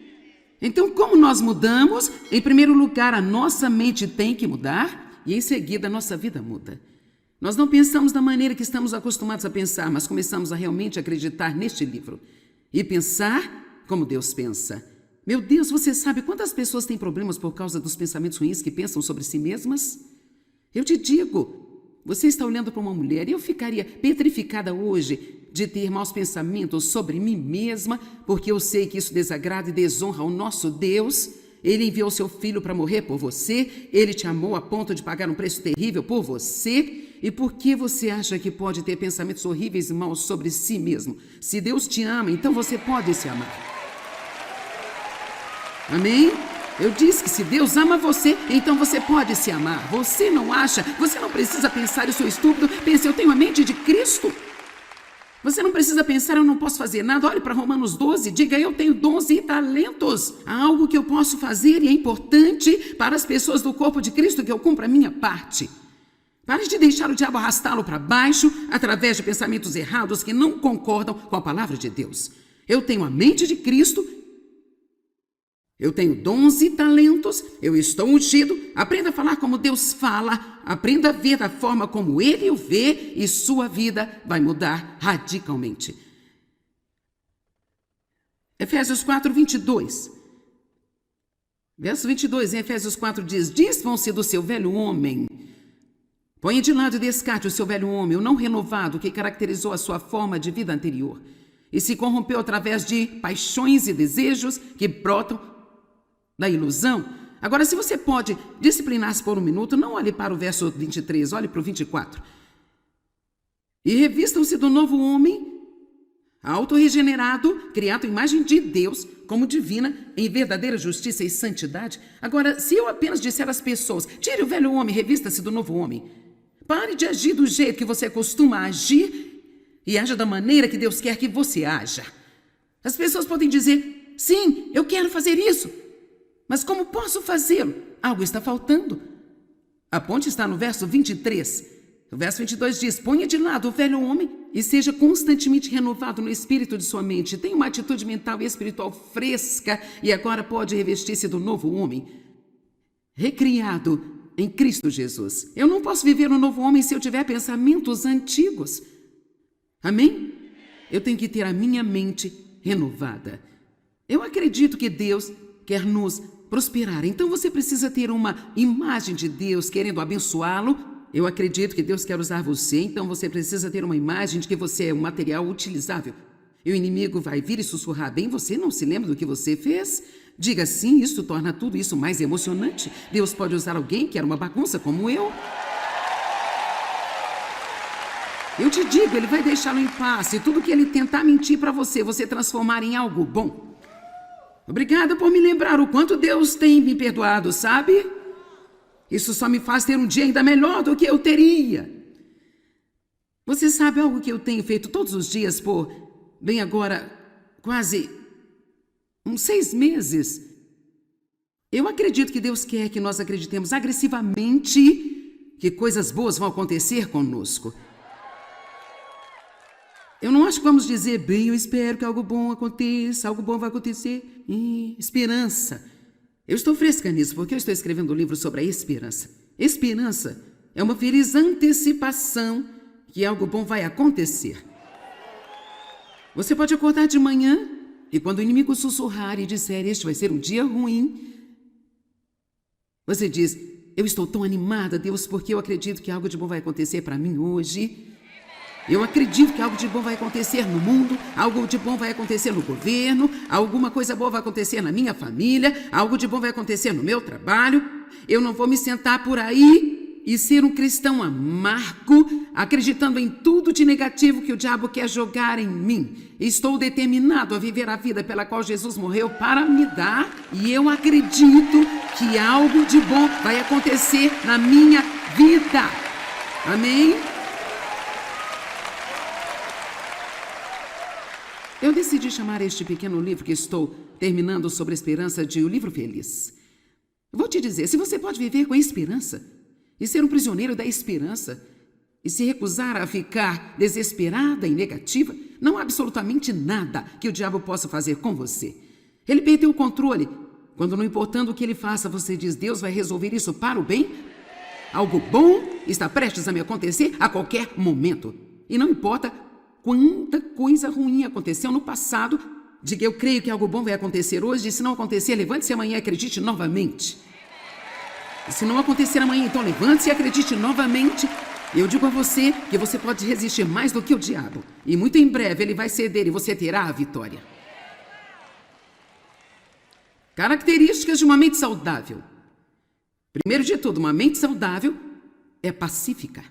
Então, como nós mudamos? Em primeiro lugar, a nossa mente tem que mudar e em seguida a nossa vida muda. Nós não pensamos da maneira que estamos acostumados a pensar, mas começamos a realmente acreditar neste livro e pensar como Deus pensa. Meu Deus, você sabe quantas pessoas têm problemas por causa dos pensamentos ruins que pensam sobre si mesmas? Eu te digo, você está olhando para uma mulher e eu ficaria petrificada hoje de ter maus pensamentos sobre mim mesma, porque eu sei que isso desagrada e desonra o nosso Deus. Ele enviou seu filho para morrer por você, ele te amou a ponto de pagar um preço terrível por você. E por que você acha que pode ter pensamentos horríveis e maus sobre si mesmo? Se Deus te ama, então você pode se amar. Amém? Eu disse que se Deus ama você, então você pode se amar. Você não acha? Você não precisa pensar, eu sou estúpido. Pense, eu tenho a mente de Cristo. Você não precisa pensar, eu não posso fazer nada. Olhe para Romanos 12, diga, eu tenho dons e talentos. Há algo que eu posso fazer e é importante para as pessoas do corpo de Cristo que eu cumpra a minha parte. Pare de deixar o diabo arrastá-lo para baixo através de pensamentos errados que não concordam com a palavra de Deus. Eu tenho a mente de Cristo. Eu tenho dons e talentos, eu estou ungido. Aprenda a falar como Deus fala, aprenda a ver da forma como Ele o vê e sua vida vai mudar radicalmente. Efésios 4, 22. Verso 22 em Efésios 4 diz, desvam-se do seu velho homem. Ponha de lado e descarte o seu velho homem, o não renovado que caracterizou a sua forma de vida anterior e se corrompeu através de paixões e desejos que brotam da ilusão. Agora, se você pode disciplinar-se por um minuto, não olhe para o verso 23, olhe para o 24. E revistam-se do novo homem, autorregenerado, criado à imagem de Deus, como divina, em verdadeira justiça e santidade. Agora, se eu apenas disser às pessoas, tire o velho homem, revista-se do novo homem. Pare de agir do jeito que você costuma agir e haja da maneira que Deus quer que você haja. As pessoas podem dizer, sim, eu quero fazer isso. Mas como posso fazê-lo? Algo está faltando. A ponte está no verso 23. O verso 22 diz, ponha de lado o velho homem e seja constantemente renovado no espírito de sua mente. Tenha uma atitude mental e espiritual fresca e agora pode revestir-se do novo homem, recriado em Cristo Jesus. Eu não posso viver no novo homem se eu tiver pensamentos antigos. Amém? Eu tenho que ter a minha mente renovada. Eu acredito que Deus quer nos prosperar. Então você precisa ter uma imagem de Deus querendo abençoá-lo. Eu acredito que Deus quer usar você, então você precisa ter uma imagem de que você é um material utilizável. E o inimigo vai vir e sussurrar bem, você não se lembra do que você fez? Diga sim, isso torna tudo isso mais emocionante. Deus pode usar alguém que era uma bagunça como eu. Eu te digo, ele vai deixá-lo em paz. E tudo que ele tentar mentir para você, você transformar em algo bom. Obrigada por me lembrar o quanto Deus tem me perdoado, sabe? Isso só me faz ter um dia ainda melhor do que eu teria. Você sabe algo que eu tenho feito todos os dias por, bem agora, quase uns 6 meses? Eu acredito que Deus quer que nós acreditemos agressivamente que coisas boas vão acontecer conosco. Eu não acho que vamos dizer, bem, eu espero que algo bom aconteça, algo bom vai acontecer. Esperança. Eu estou fresca nisso porque eu estou escrevendo um livro sobre a esperança. Esperança é uma feliz antecipação que algo bom vai acontecer. Você pode acordar de manhã e quando o inimigo sussurrar e disser este vai ser um dia ruim, você diz, eu estou tão animada, Deus, porque eu acredito que algo de bom vai acontecer para mim hoje. Eu acredito que algo de bom vai acontecer no mundo, algo de bom vai acontecer no governo, alguma coisa boa vai acontecer na minha família, algo de bom vai acontecer no meu trabalho. Eu não vou me sentar por aí e ser um cristão amargo, acreditando em tudo de negativo que o diabo quer jogar em mim. Estou determinado a viver a vida pela qual Jesus morreu para me dar, e eu acredito que algo de bom vai acontecer na minha vida. Amém? Eu decidi chamar este pequeno livro que estou terminando sobre esperança de O Livro Feliz. Vou te dizer, se você pode viver com esperança e ser um prisioneiro da esperança e se recusar a ficar desesperada e negativa, não há absolutamente nada que o diabo possa fazer com você. Ele perdeu o controle. Quando, não importando o que ele faça, você diz, Deus vai resolver isso para o bem? Algo bom está prestes a me acontecer a qualquer momento. E não importa quanta coisa ruim aconteceu no passado, diga, eu creio que algo bom vai acontecer hoje, e se não acontecer, levante-se amanhã e acredite novamente. E se não acontecer amanhã, então levante-se e acredite novamente. Eu digo a você que você pode resistir mais do que o diabo. E muito em breve ele vai ceder e você terá a vitória. Características de uma mente saudável. Primeiro de tudo, uma mente saudável é pacífica.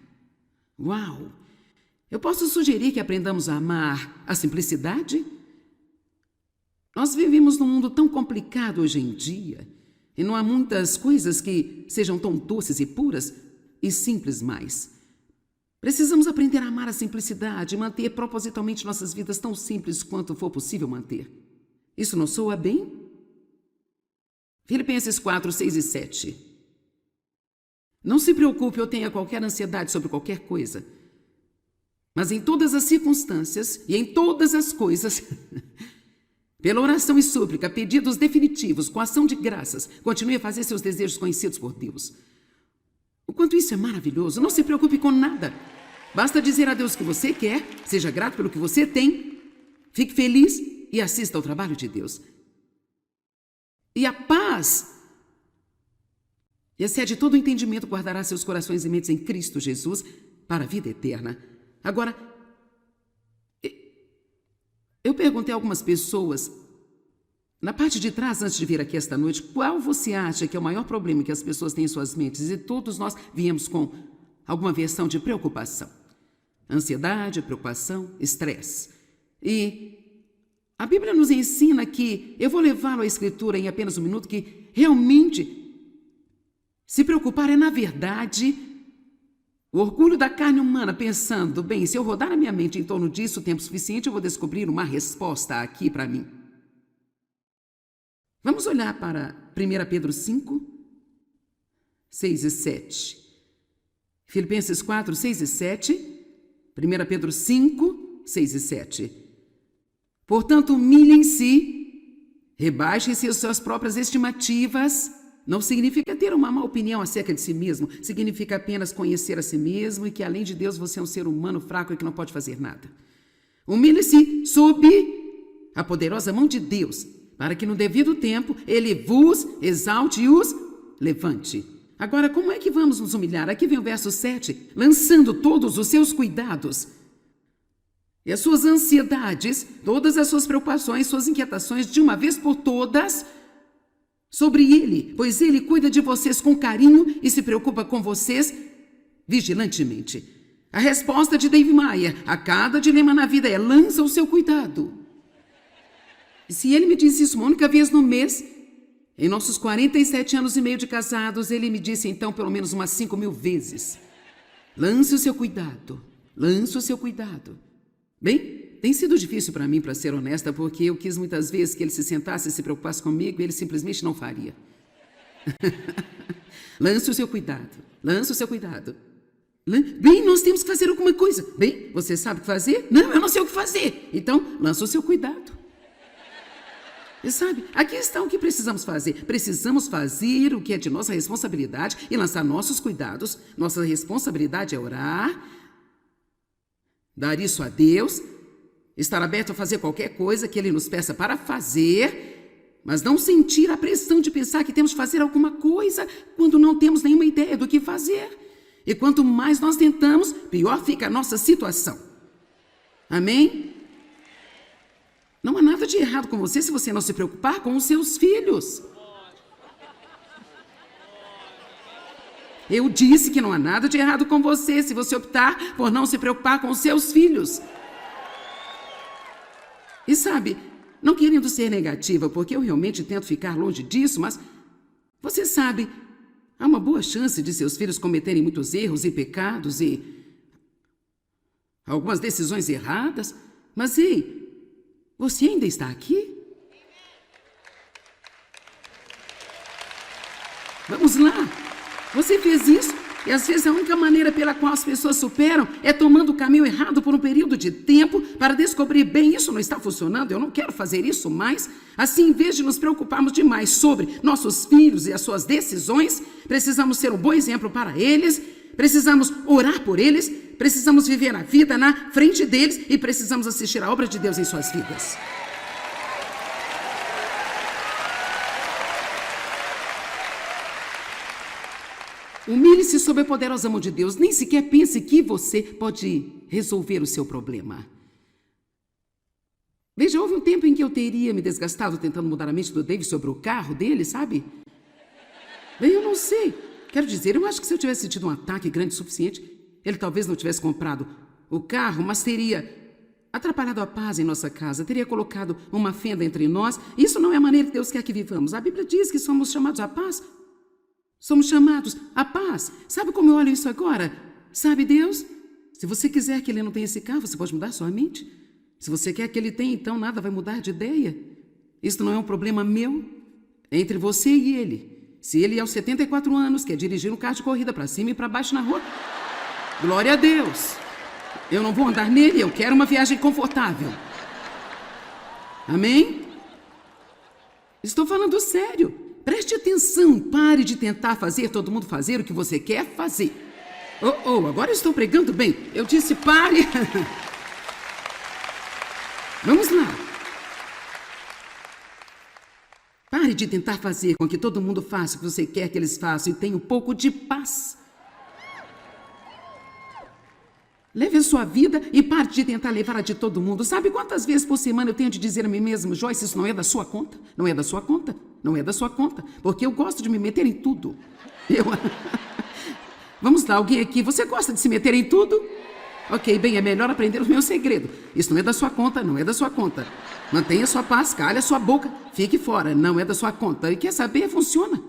Uau! Eu posso sugerir que aprendamos a amar a simplicidade? Nós vivemos num mundo tão complicado hoje em dia, e não há muitas coisas que sejam tão doces e puras e simples mais. Precisamos aprender a amar a simplicidade e manter propositalmente nossas vidas tão simples quanto for possível manter. Isso não soa bem? Filipenses 4, 6 e 7. Não se preocupe ou tenha qualquer ansiedade sobre qualquer coisa, mas em todas as circunstâncias e em todas as coisas, pela oração e súplica, pedidos definitivos, com ação de graças, continue a fazer seus desejos conhecidos por Deus. O quanto isso é maravilhoso, não se preocupe com nada. Basta dizer a Deus o que você quer, seja grato pelo que você tem, fique feliz e assista ao trabalho de Deus. E a paz, que excede todo o entendimento, guardará seus corações e mentes em Cristo Jesus para a vida eterna. Agora, eu perguntei a algumas pessoas, na parte de trás, antes de vir aqui esta noite, qual você acha que é o maior problema que as pessoas têm em suas mentes? E todos nós viemos com alguma versão de preocupação. Ansiedade, preocupação, estresse. E a Bíblia nos ensina que, eu vou levá-lo à Escritura em apenas um minuto, que realmente se preocupar é, na verdade, o orgulho da carne humana, pensando, bem, se eu rodar a minha mente em torno disso o tempo suficiente, eu vou descobrir uma resposta aqui para mim. Vamos olhar para 1 Pedro 5, 6 e 7. Filipenses 4, 6 e 7. 1 Pedro 5, 6 e 7. Portanto, humilhem-se, rebaixem-se as suas próprias estimativas. Não significa ter uma má opinião acerca de si mesmo. Significa apenas conhecer a si mesmo e que, além de Deus, você é um ser humano fraco e que não pode fazer nada. Humilhe-se sob a poderosa mão de Deus, para que no devido tempo Ele vos exalte e os levante. Agora, como é que vamos nos humilhar? Aqui vem o verso 7. Lançando todos os seus cuidados e as suas ansiedades, todas as suas preocupações, suas inquietações, de uma vez por todas, sobre Ele, pois Ele cuida de vocês com carinho e se preocupa com vocês vigilantemente. A resposta de Dave Maia a cada dilema na vida é: lança o seu cuidado. E se ele me disse isso uma única vez no mês, em nossos 47 anos e meio de casados, ele me disse então pelo menos umas 5.000 vezes: lance o seu cuidado, lance o seu cuidado. Bem, tem sido difícil para mim, para ser honesta, porque eu quis muitas vezes que ele se sentasse e se preocupasse comigo e ele simplesmente não faria. Lance o seu cuidado, lance o seu cuidado. Bem, nós temos que fazer alguma coisa. Bem, você sabe o que fazer? Não, eu não sei o que fazer. Então, lança o seu cuidado. E sabe, aqui está o que precisamos fazer. Precisamos fazer o que é de nossa responsabilidade e lançar nossos cuidados. Nossa responsabilidade é orar, dar isso a Deus, estar aberto a fazer qualquer coisa que Ele nos peça para fazer, mas não sentir a pressão de pensar que temos que fazer alguma coisa quando não temos nenhuma ideia do que fazer. E quanto mais nós tentamos, pior fica a nossa situação. Amém? Não há nada de errado com você se você não se preocupar com os seus filhos. Eu disse que não há nada de errado com você se você optar por não se preocupar com os seus filhos. E sabe, não querendo ser negativa, porque eu realmente tento ficar longe disso, mas você sabe, há uma boa chance de seus filhos cometerem muitos erros e pecados e algumas decisões erradas. Mas ei, você ainda está aqui? Vamos lá. Você fez isso e às vezes a única maneira pela qual as pessoas superam é tomando o caminho errado por um período de tempo para descobrir bem, isso não está funcionando, eu não quero fazer isso mais. Assim, em vez de nos preocuparmos demais sobre nossos filhos e as suas decisões, precisamos ser um bom exemplo para eles, precisamos orar por eles, precisamos viver a vida na frente deles e precisamos assistir a obra de Deus em suas vidas. Humilhe-se sob a poderosa mão de Deus. Nem sequer pense que você pode resolver o seu problema. Veja, houve um tempo em que eu teria me desgastado tentando mudar a mente do David sobre o carro dele, sabe? Bem, eu não sei. Quero dizer, eu acho que se eu tivesse tido um ataque grande o suficiente, ele talvez não tivesse comprado o carro, mas teria atrapalhado a paz em nossa casa, teria colocado uma fenda entre nós. Isso não é a maneira que Deus quer que vivamos. A Bíblia diz que somos chamados à paz. Somos chamados à paz. Sabe como eu olho isso agora? Sabe, Deus? Se você quiser que ele não tenha esse carro, você pode mudar sua mente. Se você quer que ele tenha, então nada vai mudar de ideia. Isso não é um problema meu. É entre você e ele. Se ele, aos 74 anos, quer dirigir um carro de corrida para cima e para baixo na rua, glória a Deus. Eu não vou andar nele, eu quero uma viagem confortável. Amém? Estou falando sério. Preste atenção, pare de tentar fazer todo mundo fazer o que você quer fazer. Agora eu estou pregando bem. Eu disse pare. Vamos lá. Pare de tentar fazer com que todo mundo faça o que você quer que eles façam e tenha um pouco de paz. Leve a sua vida e pare de tentar levar a de todo mundo. Sabe quantas vezes por semana eu tenho de dizer a mim mesmo, Joyce, isso não é da sua conta, não é da sua conta, não é da sua conta, porque eu gosto de me meter em tudo. Vamos lá, alguém aqui, você gosta de se meter em tudo? Ok, bem, é melhor aprender o meu segredo. Isso não é da sua conta, não é da sua conta. Mantenha sua paz, calhe a sua boca, fique fora, não é da sua conta. E quer saber? Funciona.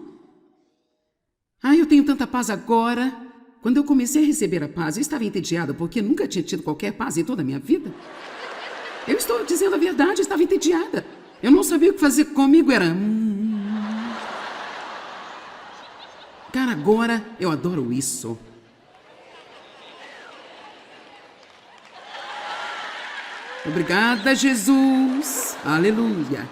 Eu tenho tanta paz agora. Quando eu comecei a receber a paz, eu estava entediada, porque nunca tinha tido qualquer paz em toda a minha vida. Eu estou dizendo a verdade, eu estava entediada. Eu não sabia o que fazer comigo, era... Cara, agora eu adoro isso. Obrigada, Jesus. Aleluia.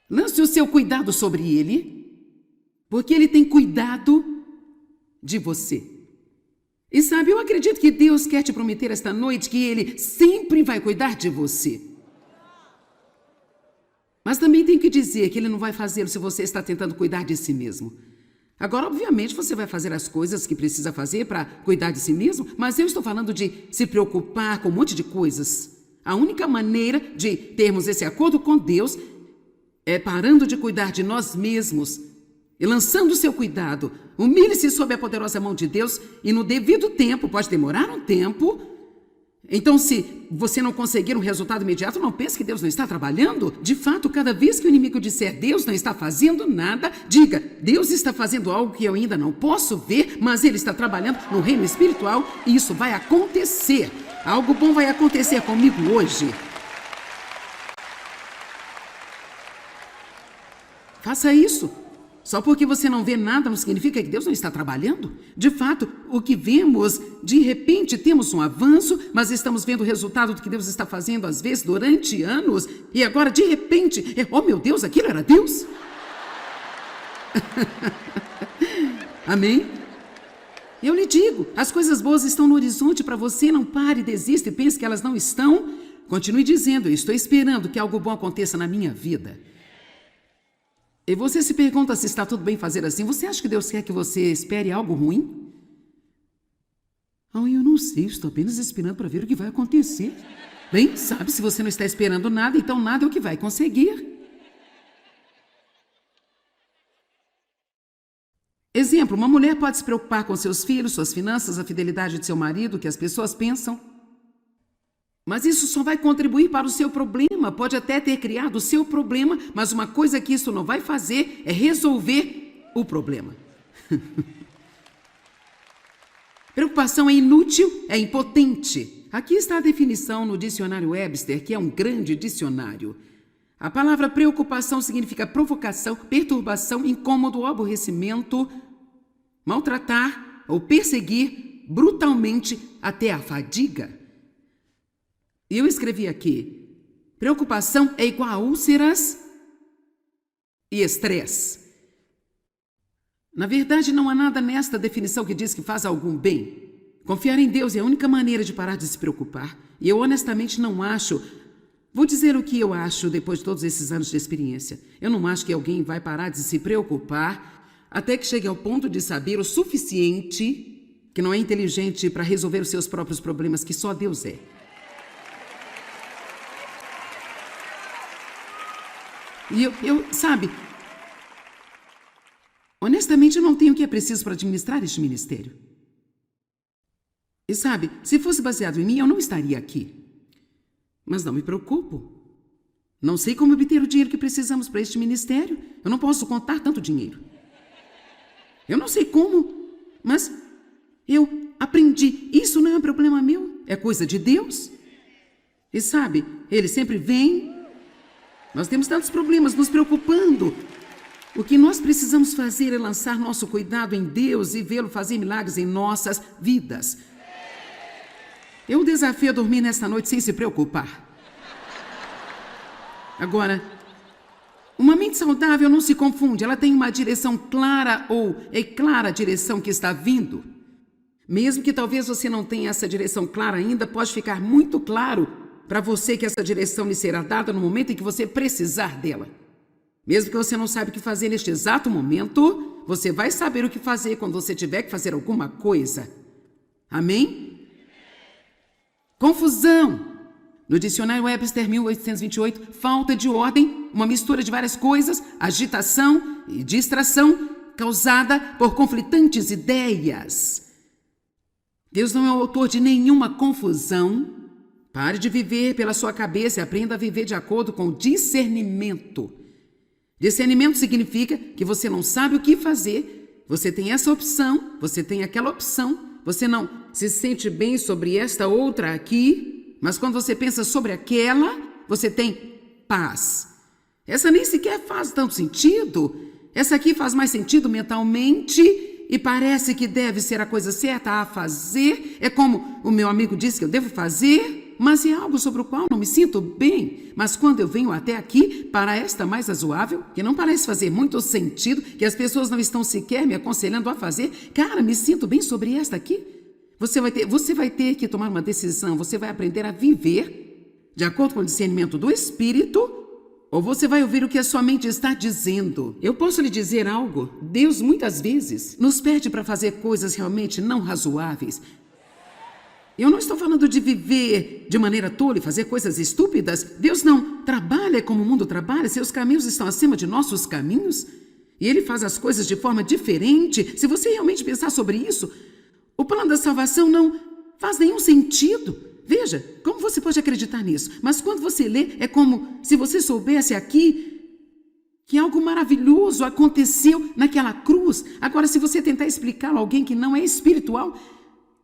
Lance o seu cuidado sobre ele, porque ele tem cuidado de você. E sabe, eu acredito que Deus quer te prometer esta noite que ele sempre vai cuidar de você. Mas também tem que dizer que ele não vai fazê-lo se você está tentando cuidar de si mesmo. Agora, obviamente, você vai fazer as coisas que precisa fazer para cuidar de si mesmo, mas eu estou falando de se preocupar com um monte de coisas. A única maneira de termos esse acordo com Deus é parando de cuidar de nós mesmos e lançando o seu cuidado. Humilhe-se sob a poderosa mão de Deus e no devido tempo, pode demorar um tempo. Então, se você não conseguir um resultado imediato, não pense que Deus não está trabalhando. De fato, cada vez que o inimigo disser Deus não está fazendo nada, diga, Deus está fazendo algo que eu ainda não posso ver, mas Ele está trabalhando no reino espiritual e isso vai acontecer. Algo bom vai acontecer comigo hoje. Faça isso. Só porque você não vê nada não significa que Deus não está trabalhando. De fato, o que vemos, de repente temos um avanço, mas estamos vendo o resultado do que Deus está fazendo, às vezes, durante anos, e agora, de repente, oh meu Deus, aquilo era Deus? Amém? Eu lhe digo, as coisas boas estão no horizonte para você, não pare, desista e pense que elas não estão. Continue dizendo, eu estou esperando que algo bom aconteça na minha vida. E você se pergunta se está tudo bem fazer assim. Você acha que Deus quer que você espere algo ruim? Eu não sei, estou apenas esperando para ver o que vai acontecer. Bem, sabe, se você não está esperando nada, então nada é o que vai conseguir. Exemplo, uma mulher pode se preocupar com seus filhos, suas finanças, a fidelidade de seu marido, o que as pessoas pensam. Mas isso só vai contribuir para o seu problema. Pode até ter criado o seu problema, mas uma coisa que isso não vai fazer é resolver o problema. Preocupação é inútil, é impotente. Aqui está a definição no dicionário Webster, que é um grande dicionário. A palavra preocupação significa provocação, perturbação, incômodo, aborrecimento, maltratar ou perseguir brutalmente até a fadiga. E eu escrevi aqui, preocupação é igual a úlceras e estresse. Na verdade, não há nada nesta definição que diz que faz algum bem. Confiar em Deus é a única maneira de parar de se preocupar. E eu honestamente não acho... Vou dizer o que eu acho depois de todos esses anos de experiência. Eu não acho que alguém vai parar de se preocupar até que chegue ao ponto de saber o suficiente que não é inteligente para resolver os seus próprios problemas, que só Deus é. E sabe, honestamente eu não tenho o que é preciso para administrar este ministério. E sabe, se fosse baseado em mim, eu não estaria aqui. Mas não me preocupo. Não sei como obter o dinheiro que precisamos para este ministério. Eu não posso contar tanto dinheiro. Eu não sei como, mas eu aprendi. Isso não é um problema meu, é coisa de Deus. E sabe, Ele sempre vem. Nós temos tantos problemas nos preocupando. O que nós precisamos fazer é lançar nosso cuidado em Deus e vê-lo fazer milagres em nossas vidas. Eu o desafio a dormir nesta noite sem se preocupar. Agora, uma mente saudável não se confunde. Ela tem uma direção clara ou é clara a direção que está vindo. Mesmo que talvez você não tenha essa direção clara ainda, pode ficar muito claro para você que essa direção lhe será dada no momento em que você precisar dela. Mesmo que você não saiba o que fazer neste exato momento, você vai saber o que fazer quando você tiver que fazer alguma coisa. Amém? Confusão. No dicionário Webster 1828, falta de ordem, uma mistura de várias coisas, agitação e distração causada por conflitantes ideias. Deus não é o autor de nenhuma confusão. Pare de viver pela sua cabeça e aprenda a viver de acordo com o discernimento. Discernimento significa que você não sabe o que fazer, você tem essa opção, você tem aquela opção, você não se sente bem sobre esta outra aqui, mas quando você pensa sobre aquela, você tem paz. Essa nem sequer faz tanto sentido, essa aqui faz mais sentido mentalmente e parece que deve ser a coisa certa a fazer, é como o meu amigo disse que eu devo fazer, mas é algo sobre o qual não me sinto bem. Mas quando eu venho até aqui, para esta mais razoável, que não parece fazer muito sentido, que as pessoas não estão sequer me aconselhando a fazer, cara, me sinto bem sobre esta aqui. Você vai ter que tomar uma decisão, você vai aprender a viver de acordo com o discernimento do Espírito, ou você vai ouvir o que a sua mente está dizendo. Eu posso lhe dizer algo? Deus muitas vezes nos pede para fazer coisas realmente não razoáveis. Eu não estou falando de viver de maneira tola e fazer coisas estúpidas. Deus não trabalha como o mundo trabalha. Seus caminhos estão acima de nossos caminhos. E Ele faz as coisas de forma diferente. Se você realmente pensar sobre isso, o plano da salvação não faz nenhum sentido. Veja, como você pode acreditar nisso? Mas quando você lê, é como se você soubesse aqui que algo maravilhoso aconteceu naquela cruz. Agora, se você tentar explicar a alguém que não é espiritual,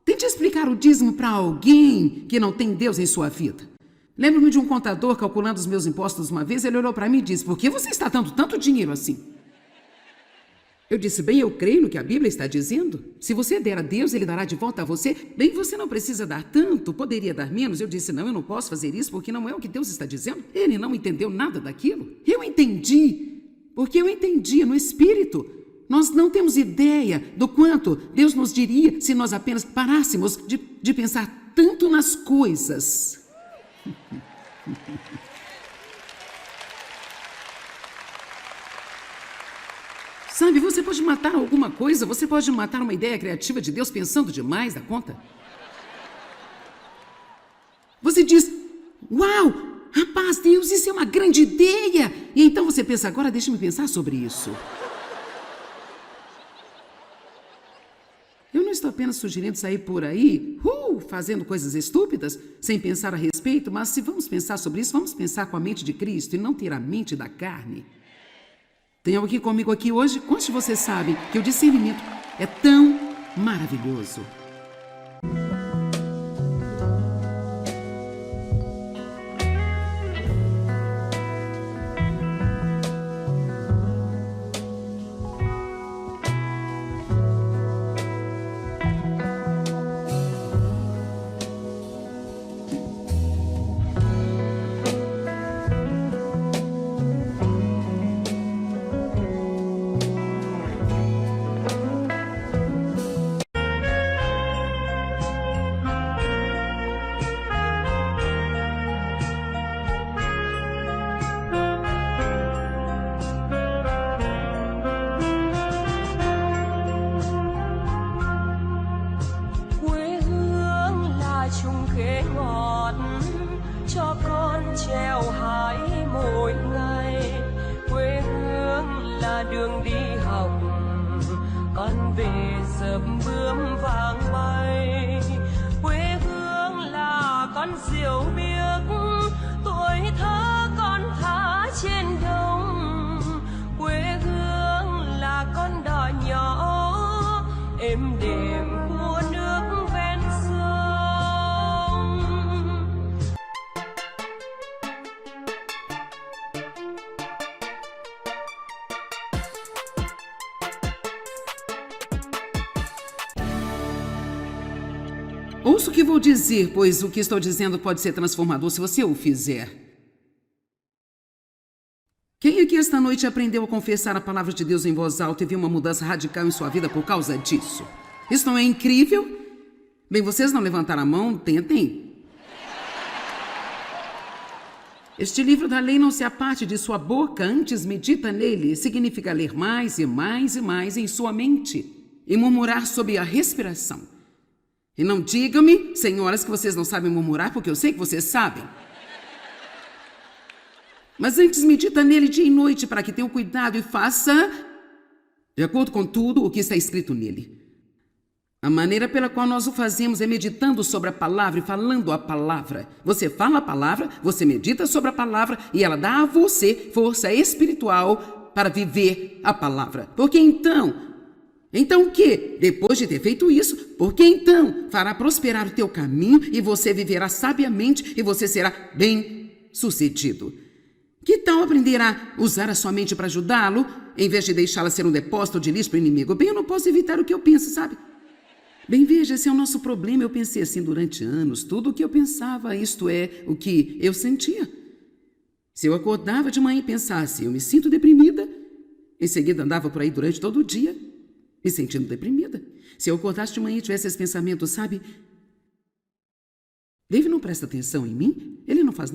tente explicar o dízimo para alguém que não tem Deus em sua vida. Lembro-me de um contador calculando os meus impostos uma vez. Ele olhou para mim e disse: por que você está dando tanto dinheiro assim? Eu disse, bem, eu creio no que a Bíblia está dizendo. Se você der a Deus, Ele dará de volta a você. Bem, você não precisa dar tanto, poderia dar menos. Eu disse, não, eu não posso fazer isso porque não é o que Deus está dizendo. Ele não entendeu nada daquilo. Eu entendi, porque eu entendia no Espírito. Nós não temos ideia do quanto Deus nos diria se nós apenas parássemos de pensar tanto nas coisas. Sabe, você pode matar alguma coisa, você pode matar uma ideia criativa de Deus pensando demais da conta. Você diz, uau, rapaz, Deus, isso é uma grande ideia. E então você pensa, agora deixa-me pensar sobre isso. Eu não estou apenas sugerindo sair por aí, fazendo coisas estúpidas, sem pensar a respeito, mas se vamos pensar sobre isso, vamos pensar com a mente de Cristo e não ter a mente da carne. Tem alguém comigo aqui hoje? Quantos de vocês sabem que o discernimento é tão maravilhoso? Cho con treo hái mỗi ngày, quê hương là đường đi học, con về dập bướm vàng bay. Quê hương là con diều biếc, tuổi thơ con thả trên đồng. Quê hương là con đò nhỏ êm đềm của nước ven sông. Ouça o que vou dizer, pois o que estou dizendo pode ser transformador se você o fizer. Quem aqui esta noite aprendeu a confessar a palavra de Deus em voz alta e viu uma mudança radical em sua vida por causa disso? Isso não é incrível? Bem, vocês não levantaram a mão, tentem. Este livro da lei não se aparte de sua boca, antes medita nele. Significa ler mais e mais e mais em sua mente e murmurar sobre a respiração. E não digam-me, senhoras, que vocês não sabem murmurar, porque eu sei que vocês sabem. Mas antes medita nele dia e noite, para que tenham cuidado e faça de acordo com tudo o que está escrito nele. A maneira pela qual nós o fazemos é meditando sobre a palavra e falando a palavra. Você fala a palavra, você medita sobre a palavra e ela dá a você força espiritual para viver a palavra. Porque então o quê? Depois de ter feito isso, porque então fará prosperar o teu caminho e você viverá sabiamente e você será bem-sucedido. Que tal aprender a usar a sua mente para ajudá-lo, em vez de deixá-la ser um depósito de lixo para o inimigo? Bem, eu não posso evitar o que eu penso, sabe? Bem, veja, esse é o nosso problema. Eu pensei assim durante anos. Tudo o que eu pensava, isto é, o que eu sentia. Se eu acordava de manhã e pensasse, eu me sinto deprimida, em seguida andava por aí durante todo o dia, me sentindo deprimida. Se eu acordasse de manhã e tivesse esse pensamento, sabe? Dave não presta atenção em mim, ele não faz nada.